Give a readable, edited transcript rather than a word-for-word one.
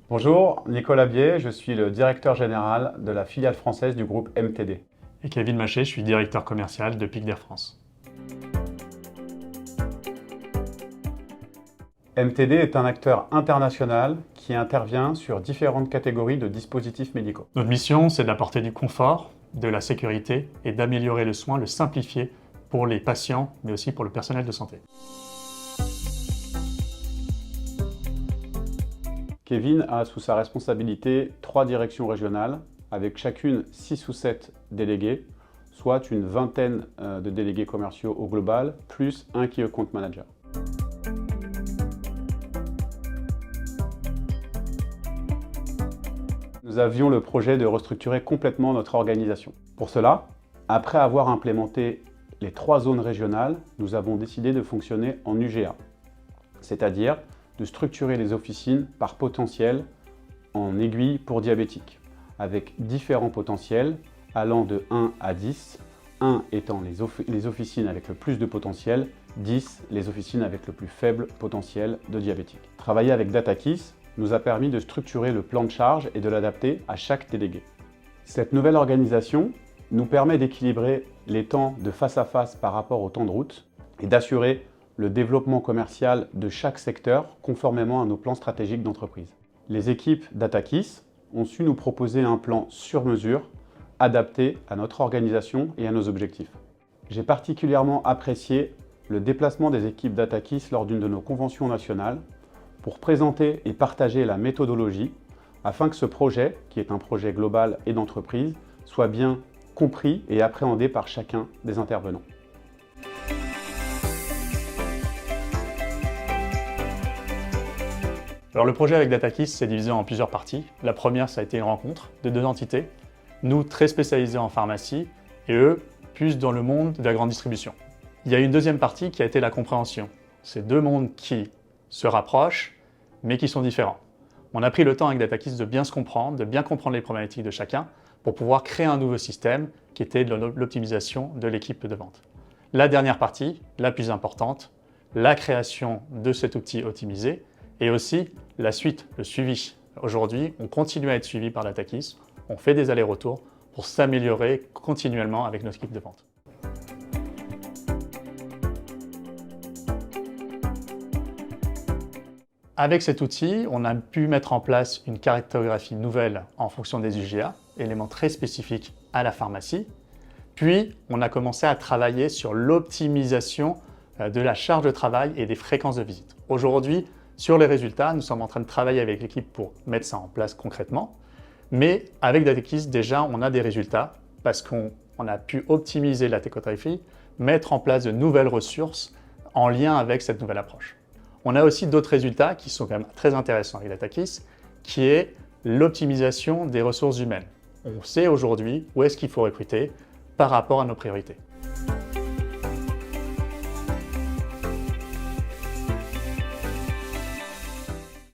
Bonjour, Nicolas Bier, je suis le directeur général de la filiale française du groupe MTD. Et Kevin Maché, je suis directeur commercial de Pic d'Air France. MTD est un acteur international qui intervient sur différentes catégories de dispositifs médicaux. Notre mission, c'est d'apporter du confort, de la sécurité et d'améliorer le soin, le simplifier pour les patients, mais aussi pour le personnel de santé. Kevin a sous sa responsabilité 3 directions régionales, avec chacune 6 ou 7 délégués, soit une vingtaine de délégués commerciaux au global, plus un Key Account Manager. Nous avions le projet de restructurer complètement notre organisation. Pour cela, après avoir implémenté les 3 zones régionales, nous avons décidé de fonctionner en UGA, c'est-à-dire de structurer les officines par potentiel en aiguille pour diabétiques, avec différents potentiels allant de 1 à 10, 1 étant les officines avec le plus de potentiel, 10 les officines avec le plus faible potentiel de diabétiques. Travailler avec DataKeys nous a permis de structurer le plan de charge et de l'adapter à chaque délégué. Cette nouvelle organisation nous permet d'équilibrer les temps de face à face par rapport au temps de route et d'assurer le développement commercial de chaque secteur conformément à nos plans stratégiques d'entreprise. Les équipes DataKeys ont su nous proposer un plan sur mesure, adapté à notre organisation et à nos objectifs. J'ai particulièrement apprécié le déplacement des équipes DataKeys lors d'une de nos conventions nationales pour présenter et partager la méthodologie afin que ce projet, qui est un projet global et d'entreprise, soit bien compris et appréhendé par chacun des intervenants. Alors le projet avec DataKeys s'est divisé en plusieurs parties. La première, ça a été une rencontre de 2 entités, nous très spécialisés en pharmacie et eux plus dans le monde de la grande distribution. Il y a une deuxième partie qui a été la compréhension. C'est 2 mondes qui se rapprochent mais qui sont différents. On a pris le temps avec DataKeys de bien se comprendre, de bien comprendre les problématiques de chacun pour pouvoir créer un nouveau système qui était de l'optimisation de l'équipe de vente. La dernière partie, la plus importante, la création de cet outil optimisé et aussi la suite, le suivi. Aujourd'hui, on continue à être suivi par DataKeys, on fait des allers-retours pour s'améliorer continuellement avec notre équipe de vente. Avec cet outil, on a pu mettre en place une cartographie nouvelle en fonction des UGA, éléments très spécifiques à la pharmacie. Puis, on a commencé à travailler sur l'optimisation de la charge de travail et des fréquences de visite. Aujourd'hui, sur les résultats, nous sommes en train de travailler avec l'équipe pour mettre ça en place concrètement. Mais avec DataKeys, déjà, on a des résultats parce qu'on a pu optimiser la cartographie, mettre en place de nouvelles ressources en lien avec cette nouvelle approche. On a aussi d'autres résultats qui sont quand même très intéressants avec DataKeys, qui est l'optimisation des ressources humaines. On sait aujourd'hui où est-ce qu'il faut recruter par rapport à nos priorités.